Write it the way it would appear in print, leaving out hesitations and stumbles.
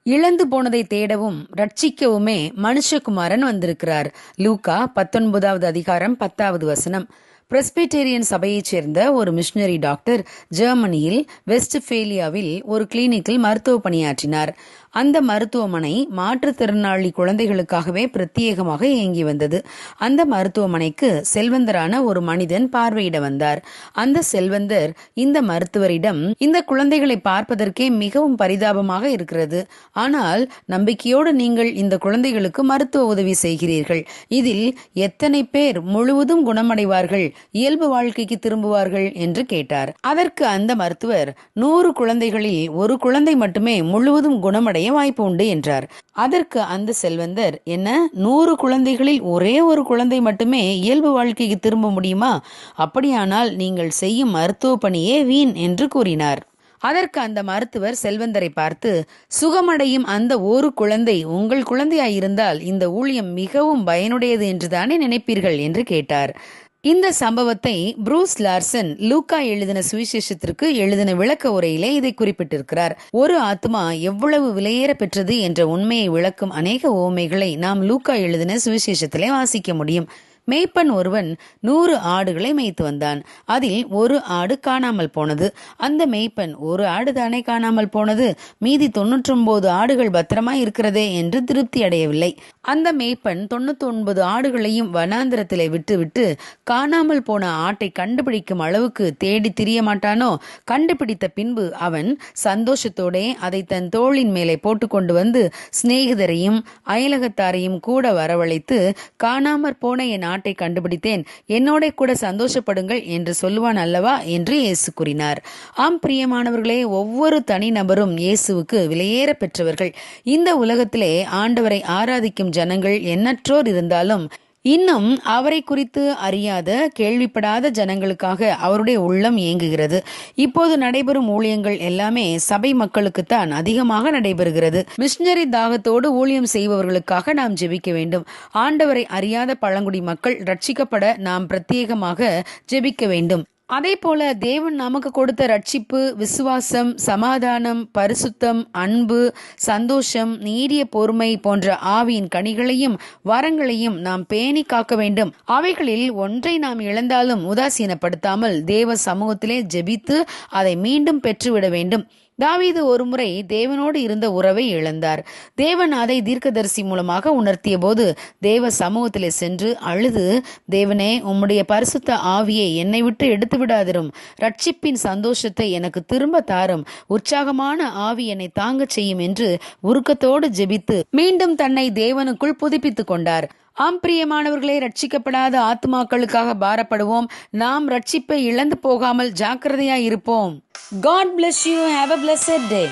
இழந்து போனதை தேடவும் ரட்சிக்கவுமே மனுஷகுமாரன் வந்திருக்கிறார். லூக்கா 19வது அதிகாரம் 10வது வசனம். பிரெஸ்பிட்டேரியன் சபையைச் சேர்ந்த ஒரு மிஷனரி டாக்டர் ஜெர்மனியில் வெஸ்ட்பேலியாவில் ஒரு கிளினிக்கில் மருத்துவ பணியாற்றினார். அந்த மருத்துவமனை மாற்றுத்திறனாளி குழந்தைகளுக்காகவே பிரத்யேகமாக இயங்கி வந்தது. அந்த மருத்துவமனைக்கு செல்வந்தரான ஒரு மனிதன் பார்வையிட வந்தார். அந்த செல்வந்தர் இந்த மருத்துவரிடம், இந்த குழந்தைகளை பார்ப்பதற்கே மிகவும் பரிதாபமாக இருக்கிறது. ஆனால் நம்பிக்கையோடு நீங்கள் இந்த குழந்தைகளுக்கு மருத்துவ உதவி செய்கிறீர்கள். இதில் எத்தனை பேர் முழுவதும் குணமடைவார்கள், இயல்பு வாழ்க்கைக்கு திரும்புவார்கள் என்று கேட்டார். அதற்கு அந்த மருத்துவர், 100 குழந்தைகளில் ஒரு குழந்தை மட்டுமே முழுவதும் குணமடைய வாய்ப்பு உண்டு என்றார். அதற்கு அந்த செல்வந்தர், என்ன 100 குழந்தைகளில் ஒரே ஒரு குழந்தை மட்டுமே இயல்பு வாழ்க்கைக்கு திரும்ப முடியுமா? அப்படியானால் நீங்கள் செய்யும் மருத்துவ பணியே வீண் என்று கூறினார். அதற்கு அந்த மருத்துவர் செல்வந்தரை பார்த்து, சுகமடையும் அந்த ஒரு குழந்தை உங்கள் குழந்தையாயிருந்தால் இந்த ஊழியம் மிகவும் பயனுடையது என்றுதானே நினைப்பீர்கள் என்று கேட்டார். இந்த சம்பவத்தை புரூஸ் லார்சன் லூக்கா எழுதின சுவிசேஷத்திற்கு எழுதின விளக்க உரையிலே இதை குறிப்பிட்டிருக்கிறார். ஒரு ஆத்மா எவ்வளவு விலையேற பெற்றது என்ற உண்மையை விளக்கும் அநேக உவமைகளை நாம் லூக்கா எழுதின சுவிசேஷத்திலே வாசிக்க முடியும். மேய்ப்பன் ஒருவன் 100 ஆடுகளை மேய்த்து வந்தான். அதில் ஒரு ஆடு காணாமல் போனது. அந்த மேய்ப்பன், ஒரு ஆடு தானே காணாமல் போனது, மீதி 99 ஆடுகள் பத்திரமாய் இருக்கிறதே என்று திருப்தி அடையவில்லை. அந்த மேய்ப்பன் 99 ஆடுகளையும் வனாந்திரத்திலே விட்டு காணாமல் போன ஆட்டை கண்டுபிடிக்கும் அளவுக்கு தேடி திரிய மாட்டானோ? கண்டுபிடித்த பின்பு அவன் சந்தோஷத்தோட அதை தன் தோளின் மேலே போட்டுக்கொண்டு வந்து சிநேகிதரையும் அயலகத்தாரையும் கூட வரவழைத்து, காணாமற் போன என் ஆட்டை கண்டுபிடித்தேன், என்னோட கூட சந்தோஷப்படுங்கள் என்று சொல்லுவான் அல்லவா என்று இயேசு கூறினார். ஆம் பிரியமானவர்களே, ஒவ்வொரு தனி நபரும் இயேசுவுக்கு விலையேற பெற்றவர்கள். இந்த உலகத்திலே ஆண்டவரை ஆராதிக்கும் ஜனங்கள் எண்ணற்றோர் இருந்தாலும் இன்னும் அவரை குறித்து அறியாத, கேள்விப்படாத ஜனங்களுக்காக அவருடைய உள்ளம் இயங்குகிறது. இப்போது நடைபெறும் ஊழியங்கள் எல்லாமே சபை மக்களுக்குத்தான் அதிகமாக நடைபெறுகிறது. மிஷனரி தாகத்தோடு ஊழியம் செய்பவர்களுக்காக நாம் ஜெபிக்க வேண்டும். ஆண்டவரை அறியாத பழங்குடி மக்கள் ரட்சிக்கப்பட நாம் பிரத்யேகமாக ஜெபிக்க வேண்டும். அதே போல தேவன் நமக்கு கொடுத்த ரட்சிப்பு, விசுவாசம், சமாதானம், பரிசுத்தம், அன்பு, சந்தோஷம், நீடிய பொறுமை போன்ற ஆவியின் கனிகளையும் வரங்களையும் நாம் பேணி காக்க வேண்டும். அவைகளில் ஒன்றை நாம் இழந்தாலும் உதாசீனப்படுத்தாமல் தேவ சமூகத்திலே ஜெபித்து அதை மீண்டும் பெற்றுவிட வேண்டும். தாவீது ஒருமுறை தேவனோடு இருந்த உறவை இழந்தார். தேவன் அதை தீர்க்கதரிசி மூலமாக உணர்த்திய போது தேவ சமூகத்திலே சென்று அழுது, தேவனே, உம்முடைய பரிசுத்த ஆவியை என்னை விட்டு எடுத்து விடாதிரும், ரட்சிப்பின் சந்தோஷத்தை எனக்கு திரும்ப தாரும், உற்சாகமான ஆவி என்னை தாங்கச் செய்யும் என்று உருக்கத்தோடு ஜெபித்து மீண்டும் தன்னை தேவனுக்குள் புதுப்பித்துக் கொண்டார். ஆம் பிரியமானவர்களே, ரட்சிக்கப்படாத ஆத்மாக்களுக்காக பாரப்படுவோம். நாம் ரட்சிப்பை இழந்து போகாமல் ஜாக்கிரதையாய் இருப்போம். God bless you. Have a blessed day.